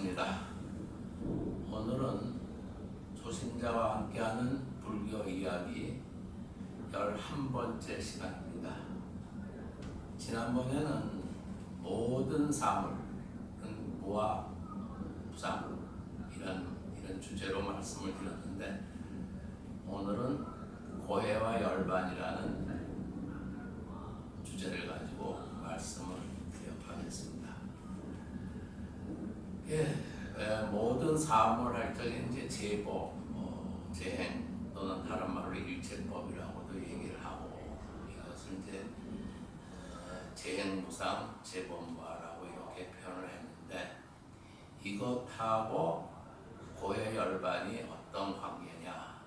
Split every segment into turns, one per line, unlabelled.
반갑습니다. 오늘은 초신자와 함께하는 불교 이야기 11번째 시간입니다. 지난번에는 모든 사물은 무와 부상 이런 주제로 말씀을 드렸는데, 오늘은 고해와 열반이라는 주제를 가지고 말씀을 드려가겠습니다. 모든 사물 할 적에 이제 제법, 재행 또는 다른 말로 일체법이라고도 얘기를 하고, 이것을 이제 재행무상, 재범무화라고 이렇게 표현을 했는데, 이것하고 고해열반이 어떤 관계냐,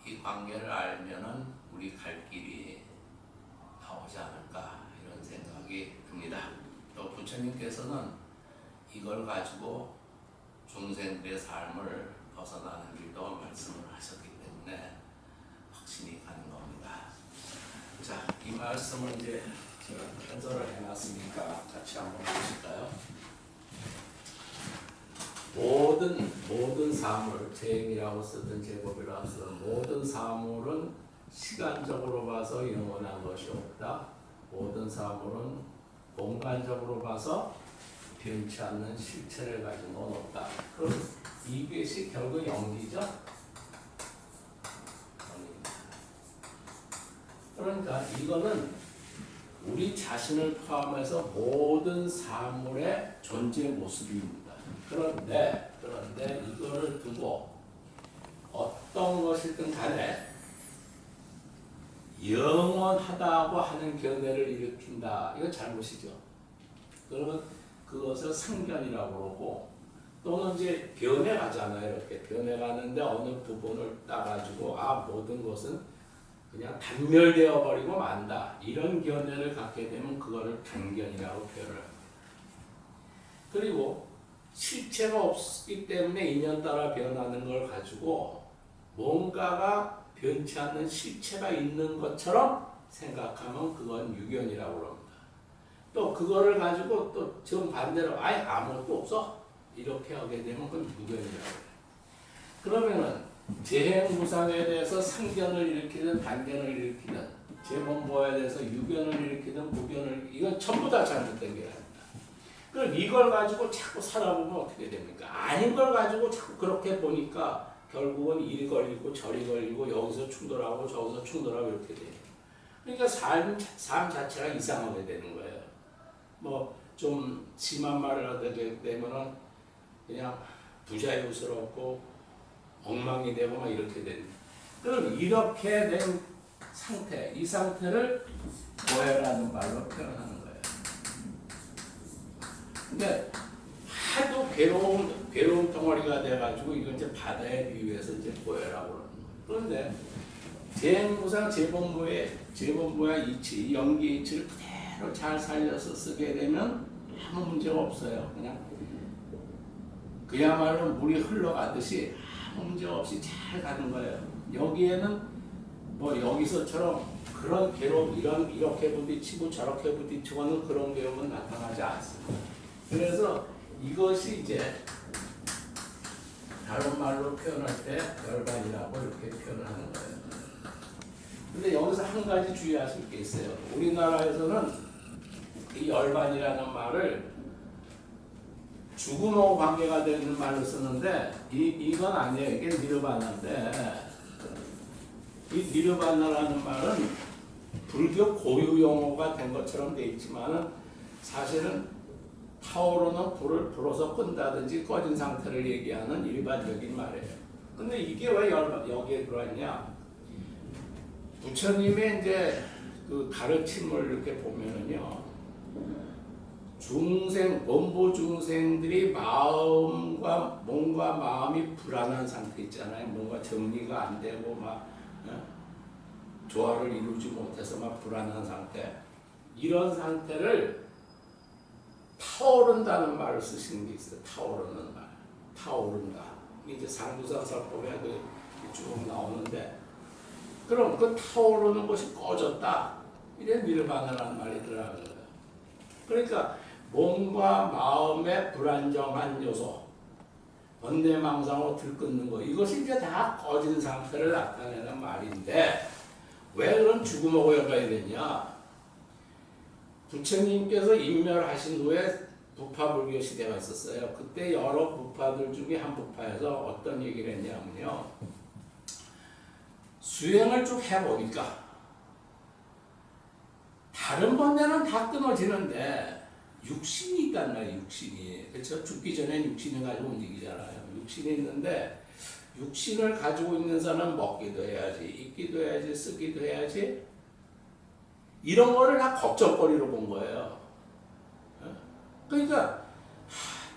이 관계를 알면은 우리 갈 길이 나오지 않을까, 이런 생각이 듭니다. 또 부처님께서는 이걸 가지고 중생들의 삶을 벗어나는 길도 말씀을 하셨기 때문에 확신이 가는 겁니다. 자, 이 말씀을 이제 제가 편서를 해놨으니까 같이 한번 보실까요? 모든 사물, 재행이라고 쓰든 제법이라고 쓰든 모든 사물은 시간적으로 봐서 영원한 것이 없다. 모든 사물은 공간적으로 봐서 변치 않는 실체를 가진 건 없다. 그럼 이것이 결국 영기죠? 그러니까 이거는 우리 자신을 포함해서 모든 사물의 존재 모습입니다. 그런데 이거를 두고 어떤 것이든 간에 영원하다고 하는 견해를 일으킨다. 이거 잘못이죠. 그러면 그것을 상견이라고 그러고, 또는 이제 변해가잖아요. 이렇게 변해가는데 어느 부분을 따가지고 모든 것은 그냥 단멸되어 버리고 만다. 이런 견해를 갖게 되면 그거를 단견이라고 표현을 합니다. 그리고 실체가 없기 때문에 인연 따라 변하는 걸 가지고 뭔가가 변치 않는 실체가 있는 것처럼 생각하면 그건 유견이라고 합니다. 또 그거를 가지고 또 정반대로 아예 아무것도 없어, 이렇게 하게 되면 그건 무견이라고 해요. 그러면은 재행무상에 대해서 상견을 일으키든 단견을 일으키든, 재범무화에 대해서 유견을 일으키든 무견을, 이건 전부 다 잘못된 게 아닙니다. 그럼 이걸 가지고 자꾸 살아보면 어떻게 됩니까? 아닌 걸 가지고 자꾸 그렇게 보니까 결국은 이리 걸리고 저리 걸리고, 여기서 충돌하고 저기서 충돌하고 이렇게 돼요. 그러니까 삶 자체가 이상하게 되는 거예요. 좀 심한 말을 하게 되면은 그냥 부자유스럽고 엉망이 되고 막 이렇게 됩니다. 그럼 이렇게 된 상태, 이 상태를 고해라는 말로 표현하는 거예요. 근데 하도 괴로운 덩어리가 돼가지고 이건 이제 바다에 비유해서 이제 고해라고 그러는 거예요. 그런데 재행무상, 재범무의 이치, 연기 이치를 그대로 잘 살려서 쓰게 되면 아무 문제가 없어요. 그야말로 물이 흘러가듯이 아무 문제 없이 잘 가는 거예요. 여기에는 여기서처럼 그런 괴로움, 이렇게 부딪히고 저렇게 부딪히고는 그런 괴로움은 나타나지 않습니다. 그래서 이것이 이제 다른 말로 표현할 때 열반이라고 이렇게 표현하는 거예요. 근데 여기서 한 가지 주의하실 게 있어요. 우리나라에서는 이 열반이라는 말을 죽음하고 관계가 되는 말로 쓰는데, 이건 아니에요. 이게 니르바나인데, 이 니르바나라는 말은 불교 고유 용어가 된 것처럼 돼 있지만은 사실은 타오르는 불을 불어서 끈다든지 꺼진 상태를 얘기하는 일반적인 말이에요. 근데 이게 왜 여기에 들어왔냐? 부처님의 이제 그 가르침을 이렇게 보면은요, 원보 중생들이 몸과 마음이 불안한 상태 있잖아요. 뭔가 정리가 안 되고 조화를 이루지 못해서 불안한 상태. 이런 상태를 타오른다는 말을 쓰시는 게 있어요. 타오르는 말. 타오른다. 이제 상부상설법에 쭉 나오는데, 그럼 그 타오르는 것이 꺼졌다. 이래 니르바나라는 말이 들어가는 거예요. 그러니까 몸과 마음의 불안정한 요소, 번뇌망상으로 들끓는 거, 이것이 이제 다 꺼진 상태를 나타내는 말인데 왜 그런 죽음하고 연관이 됐냐? 부처님께서 인멸하신 후에 부파불교 시대가 있었어요. 그때 여러 부파들 중에 한 부파에서 어떤 얘기를 했냐면요, 수행을 쭉 해보니까 다른 번뇌는 다 끊어지는데 육신이 있단 말이에요. 육신이. 그렇죠? 죽기 전에 육신을 가지고 움직이잖아요. 육신이 있는데 육신을 가지고 있는 사람은 먹기도 해야지, 입기도 해야지, 쓰기도 해야지, 이런 거를 다 걱정거리로 본 거예요. 그러니까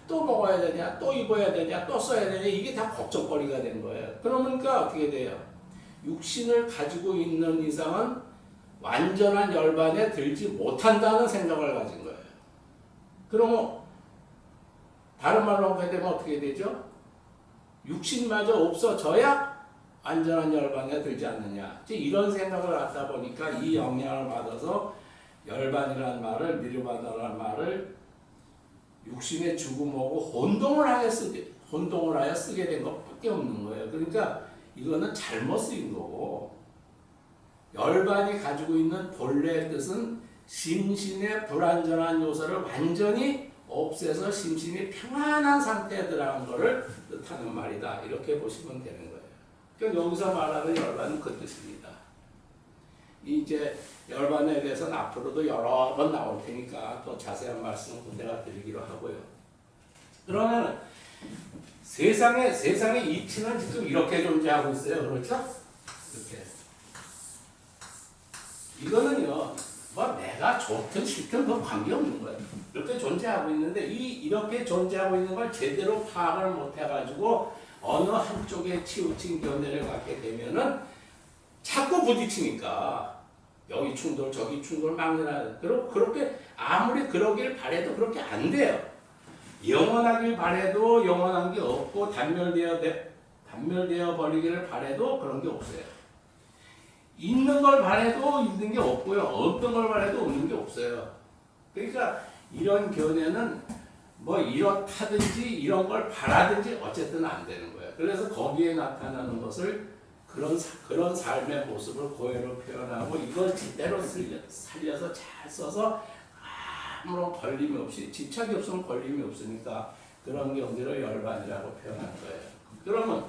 또 먹어야 되냐, 또 입어야 되냐, 또 써야 되냐, 이게 다 걱정거리가 된 거예요. 그러니까 어떻게 돼요? 육신을 가지고 있는 이상은 완전한 열반에 들지 못한다는 생각을 가진 거예요. 그러면 다른 말로 하게 되면 어떻게 되죠? 육신마저 없어져야 완전한 열반에 들지 않느냐. 이런 생각을 갖다 보니까 이 영향을 받아서 열반이라는 말을, 니르바나라는 말을 육신의 죽음하고 혼동을 하여 쓰게 된 것밖에 없는 거예요. 그러니까 이거는 잘못 쓰인 거고, 열반이 가지고 있는 본래의 뜻은 심신의 불완전한 요소를 완전히 없애서 심신이 평안한 상태에 들어간 것을 뜻하는 말이다. 이렇게 보시면 되는 거예요. 그러니까 여기서 말하는 열반은 그 뜻입니다. 이제 열반에 대해서는 앞으로도 여러 번 나올 테니까 또 자세한 말씀은 그때가 드리기로 하고요. 그러면 세상의 이치는 지금 이렇게 존재하고 있어요. 그렇죠? 이렇게. 이거는요, 뭐 내가 좋든 싫든 그 관계없는 거예요. 이렇게 존재하고 있는데 이렇게 존재하고 있는 걸 제대로 파악을 못 해가지고 어느 한쪽에 치우친 견해를 갖게 되면은 자꾸 부딪히니까 여기 충돌 저기 충돌 막느라 그렇게 아무리 그러길 바래도 그렇게 안 돼요. 영원하길 바래도 영원한 게 없고 단멸되어 버리기를 바래도 그런 게 없어요. 있는 걸 바래도 있는 게 없고요. 없던 걸 바래도 없는 게 없어요. 그러니까 이런 견해는 뭐 이렇다든지 이런 걸 바라든지 어쨌든 안 되는 거예요. 그래서 거기에 나타나는 것을 그런 삶의 모습을 고해로 표현하고 이걸 제대로 살려서 잘 써서 아무런 걸림이 없이, 집착이 없으면 걸림이 없으니까 그런 경지를 열반이라고 표현한 거예요. 그러면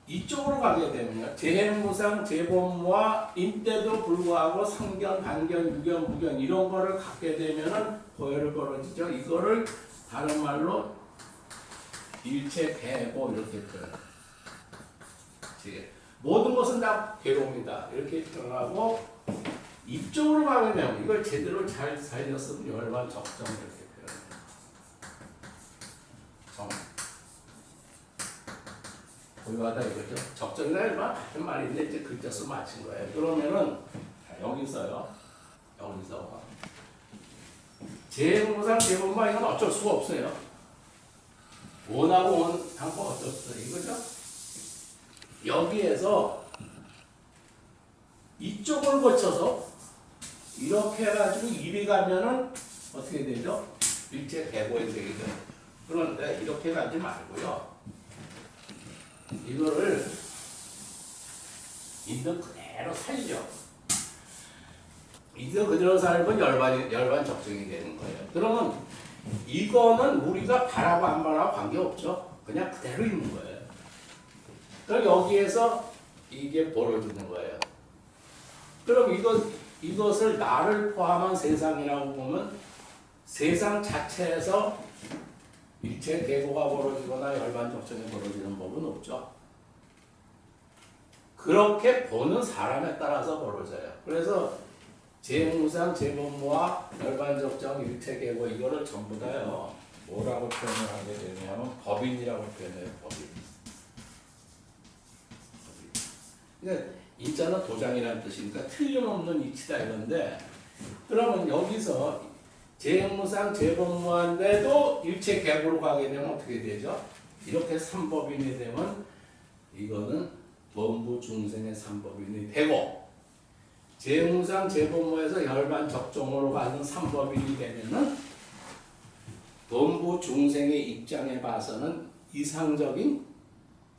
이쪽으로 가게 되면요, 재행무상, 재본무와 인때도 불구하고 상견, 반견, 유견, 무견 이런 거를 갖게 되면은 고해를 벌어지죠. 이거를 다른 말로 일체계고 이렇게 표현해요. 모든 것은 다 괴로움이다 이렇게 표현하고, 이쪽으로 가게 되면 이걸 제대로 잘 살렸으면 열반 적정 이렇게 표현해요. 고유하다 이거죠. 적정이나 일반 같은 말인데 이제 글자 수 맞춘 거예요. 그러면은 여기서 재행무상 재본무 이건 어쩔 수가 없어요. 원하고 원한 거 어쩔 수 없어요. 이거죠. 여기에서 이쪽을 거쳐서 이렇게 해가지고 이리 가면은 어떻게 되죠? 일체 개고에 되게 돼요. 그런데 이렇게 가지 말고요. 이거를 있는 그대로 살려. 있는 그대로 살면 열반 적정이 되는 거예요. 그러면 이거는 우리가 바라고 안 바라고 관계없죠. 그냥 그대로 있는 거예요. 그럼 여기에서 이게 벌어지는 거예요. 그럼 이것을 나를 포함한 세상이라고 보면 세상 자체에서 일체 계고가 벌어지거나 열반 적정이 벌어지는 법은 없죠. 그렇게 보는 사람에 따라서 벌어져요. 그래서 재무상, 재본무와 열반 적정, 일체 계고 이거를 전부 다요, 뭐라고 표현을 하게 되냐면 법인이라고 표현해요. 법인. 그러니까 인자는 도장이라는 뜻이니까 틀림없는 이치다 이건데, 그러면 여기서 재무상, 재본무한데도 일체 계고로 가게 되면 어떻게 되죠? 이렇게 삼법인이 되면 이거는 범부 중생의 삼법인이 되고, 재무상 재본모에서 열반 적정으로 가는 삼법인이 되면은 본부 중생의 입장에 봐서는 이상적인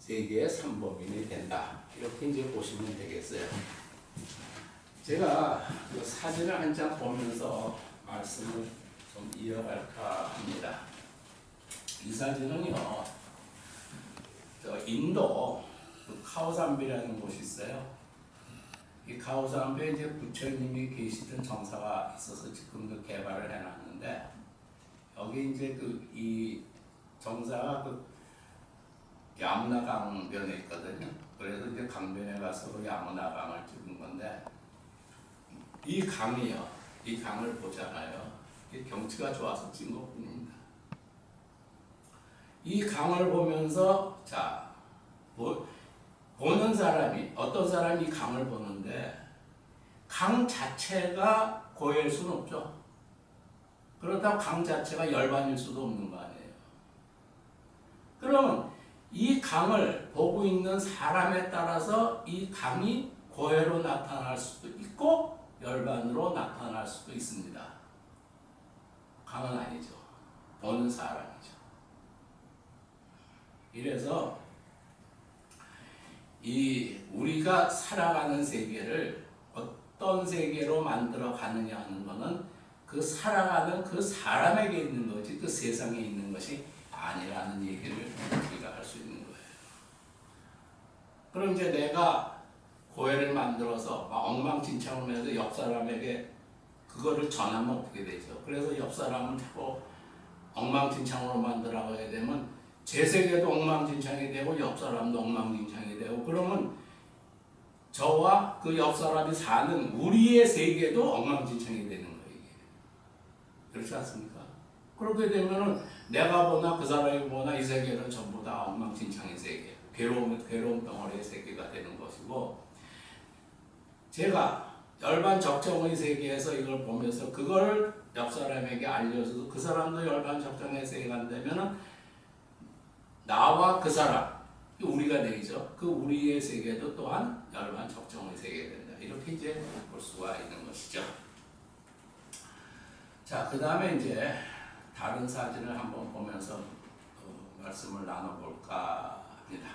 세계의 삼법인이 된다. 이렇게 이제 보시면 되겠어요. 제가 그 사진을 한 장 보면서 말씀을 좀 이어갈까 합니다. 이 사진은요, 저 인도 그 카오산비라는 곳이 있어요. 이 카오산비에 이제 부처님이 계시던 정사가 있어서 지금도 개발을 해놨는데, 여기 이제 이 정사가 야무나 강변에 있거든요. 그래서 이제 강변에 가서 그 야무나 강을 찍은 건데, 이 강이요, 이 강을 보잖아요. 이 경치가 좋아서 찍은 것뿐입니다. 이 강을 보면서 자 보는 사람이 어떤 사람이 이 강을 보는데 강 자체가 고해일 수는 없죠. 그렇다고 강 자체가 열반일 수도 없는 거 아니에요. 그러면 이 강을 보고 있는 사람에 따라서 이 강이 고해로 나타날 수도 있고 열반으로 나타날 수도 있습니다. 강은 아니죠. 보는 사람이죠. 이래서 이 우리가 살아가는 세계를 어떤 세계로 만들어 가느냐 하는 것은 그 살아가는 그 사람에게 있는 거지 그 세상에 있는 것이 아니라는 얘기를 우리가 할 수 있는 거예요. 그럼 이제 내가 고해를 만들어서 막 엉망진창을 해서 옆 사람에게 그거를 전하면 어떻게 되죠? 그래서 옆 사람은 자꾸 엉망진창으로 만들어가게 되면 제 세계도 엉망진창이 되고 옆 사람도 엉망진창이 되고 그러면 저와 그 옆 사람이 사는 우리의 세계도 엉망진창이 되는 거예요. 이게. 그렇지 않습니까? 그렇게 되면은 내가 보나 그 사람이 보나 이 세계는 전부 다 엉망진창의 세계, 괴로움 덩어리의 세계가 되는 것이고 제가 열반 적정의 세계에서 이걸 보면서 그걸 옆 사람에게 알려줘도 그 사람도 열반 적정의 세계가 되면은 나와 그 사람, 우리가 되죠. 그 우리의 세계도 또한 열반 적정의 세계가 된다. 이렇게 이제 볼 수가 있는 것이죠. 자, 그 다음에 이제 다른 사진을 한번 보면서 말씀을 나눠볼까 합니다.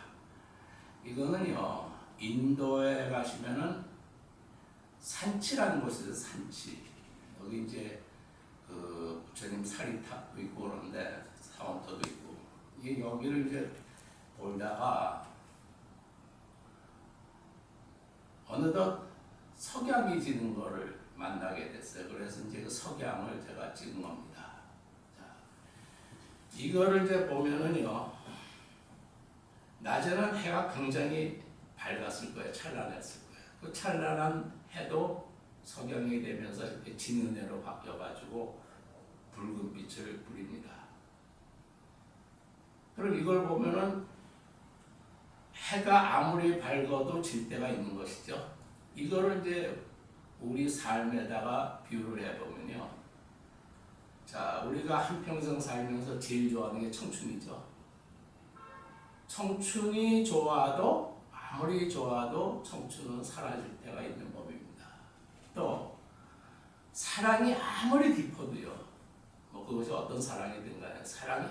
이거는요, 인도에 가시면은 산치라는 곳이 있어요. 산치. 여기 이제 그 부처님 사리탑도 있고 그런데 사원터도 있고 이게 여기를 이제 돌다가 어느덧 석양이 지는 거를 만나게 됐어요. 그래서 이제 그 석양을 제가 찍은 겁니다. 자, 이거를 이제 보면은요, 낮에는 해가 굉장히 밝았을 거예요. 찬란했을 거예요. 그 찬란한 해도 석양이 되면서 이렇게 지는 해로 바뀌어가지고 붉은 빛을 뿌립니다. 그럼 이걸 보면은 해가 아무리 밝아도 질 때가 있는 것이죠. 이거를 이제 우리 삶에다가 비유를 해보면요. 자, 우리가 한평생 살면서 제일 좋아하는 게 청춘이죠. 청춘이 좋아도 아무리 좋아도 청춘은 사라질 때가 있는 법입니다. 또 사랑이 아무리 깊어도요. 뭐 그것이 어떤 사랑이든 간에 사랑이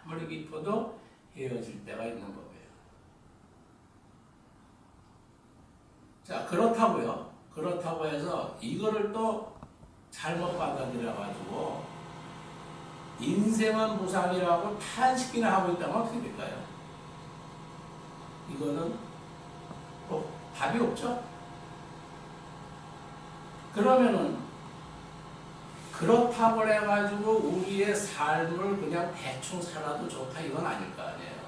아무리 깊어도 헤어질 때가 있는 법이에요. 자, 그렇다고요. 그렇다고 해서 이거를 또 잘못 받아들여가지고 인생은 무상이라고 탄식이나 하고 있다면 어떻게 될까요? 이거는 답이 없죠? 그러면은 그렇다고 해가지고 우리의 삶을 그냥 대충 살아도 좋다 이건 아닐 거 아니에요.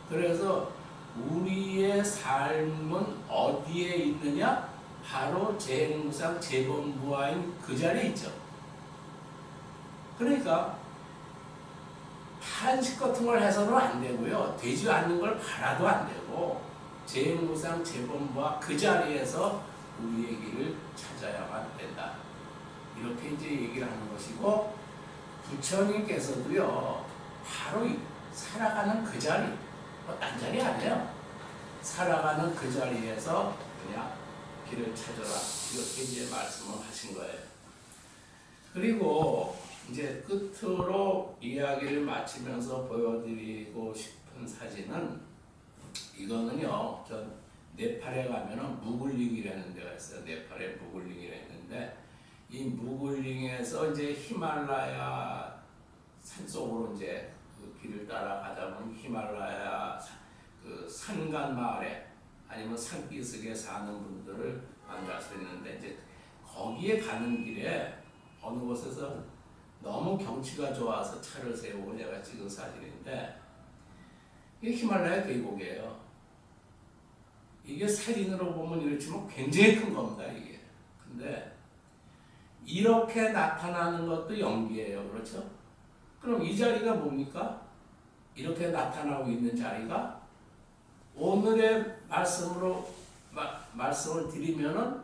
그래서 우리의 삶은 어디에 있느냐? 바로 재무상 재본부와인 그 자리에 있죠. 그러니까 탄식 같은 걸 해서는 안 되고요. 되지 않는 걸 바라도 안 되고 재무상 재본부와 그 자리에서 우리의 길을 찾아야만 된다. 이렇게 이제 얘기를 하는 것이고 부처님께서도요. 바로 살아가는 그 자리, 딴 자리 아니에요. 살아가는 그 자리에서 그냥 길을 찾아라. 이렇게 이제 말씀을 하신 거예요. 그리고 이제 끝으로 이야기를 마치면서 보여드리고 싶은 사진은 이거는요. 전 네팔에 가면은 무굴링이라는 데가 있어요. 네팔에 무굴링이라 했는데 이 무굴링에서 이제 히말라야 산속으로 이제 그 길을 따라가다 보면 히말라야 그 산간 마을에 아니면 산기슭에 사는 분들을 만날 수 있는데 이제 거기에 가는 길에 어느 곳에서 너무 경치가 좋아서 차를 세우고 내가 찍은 사진인데 이게 히말라야 계곡이에요. 이게 사진으로 보면 이렇지만 굉장히 큰 겁니다. 이게. 근데 이렇게 나타나는 것도 연기예요. 그렇죠? 그럼 이 자리가 뭡니까? 이렇게 나타나고 있는 자리가 오늘의 말씀으로 말씀을 드리면은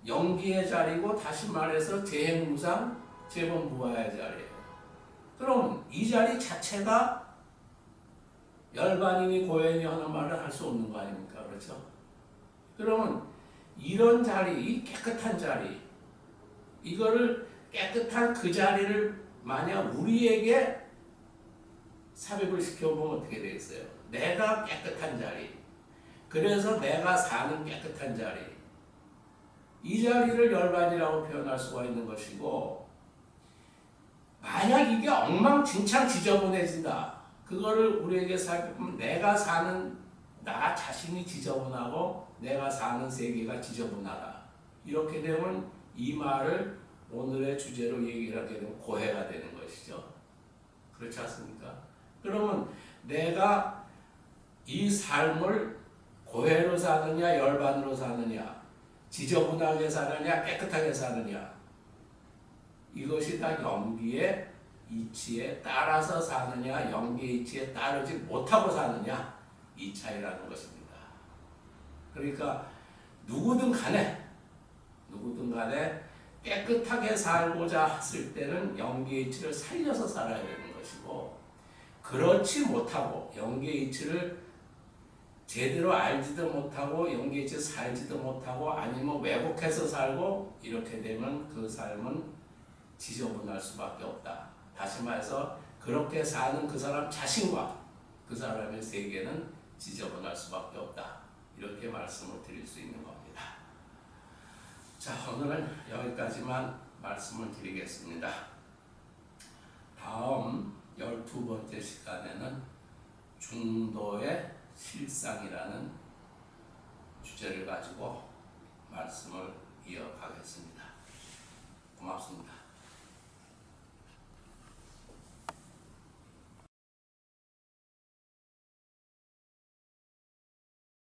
연기의 자리고 다시 말해서 재행무상 재범무화의 자리예요. 그럼 이 자리 자체가 열반이니 고연이 하는 말을 할 수 없는 거 아닙니까? 그렇죠? 그러면 이런 자리, 이 깨끗한 자리, 이거를 깨끗한 그 자리를 만약 우리에게 삽입을 시켜보면 어떻게 되겠어요? 내가 깨끗한 자리, 그래서 내가 사는 깨끗한 자리, 이 자리를 열반이라고 표현할 수가 있는 것이고, 만약 이게 엉망진창 지저분해진다. 그거를 우리에게 살펴보면 내가 사는 나 자신이 지저분하고 내가 사는 세계가 지저분하다. 이렇게 되면 이 말을 오늘의 주제로 얘기를 하게 되면 고해가 되는 것이죠. 그렇지 않습니까? 그러면 내가 이 삶을 고해로 사느냐 열반으로 사느냐 지저분하게 사느냐 깨끗하게 사느냐 이것이 다 연기의 이치에 따라서 사느냐 연기의 이치에 따르지 못하고 사느냐 이 차이라는 것입니다. 그러니까 누구든 간에 깨끗하게 살고자 했을 때는 연기의 이치를 살려서 살아야 되는 것이고 그렇지 못하고 연기의 이치를 제대로 알지도 못하고 연기의 이치를 살지도 못하고 아니면 왜곡해서 살고 이렇게 되면 그 삶은 지저분할 수밖에 없다. 다시 말해서 그렇게 사는 그 사람 자신과 그 사람의 세계는 지저분할 수밖에 없다. 이렇게 말씀을 드릴 수 있는 겁니다. 자, 오늘은 여기까지만 말씀을 드리겠습니다. 다음 12번째 시간에는 중도의 실상이라는 주제를 가지고 말씀을 이어가겠습니다. 고맙습니다.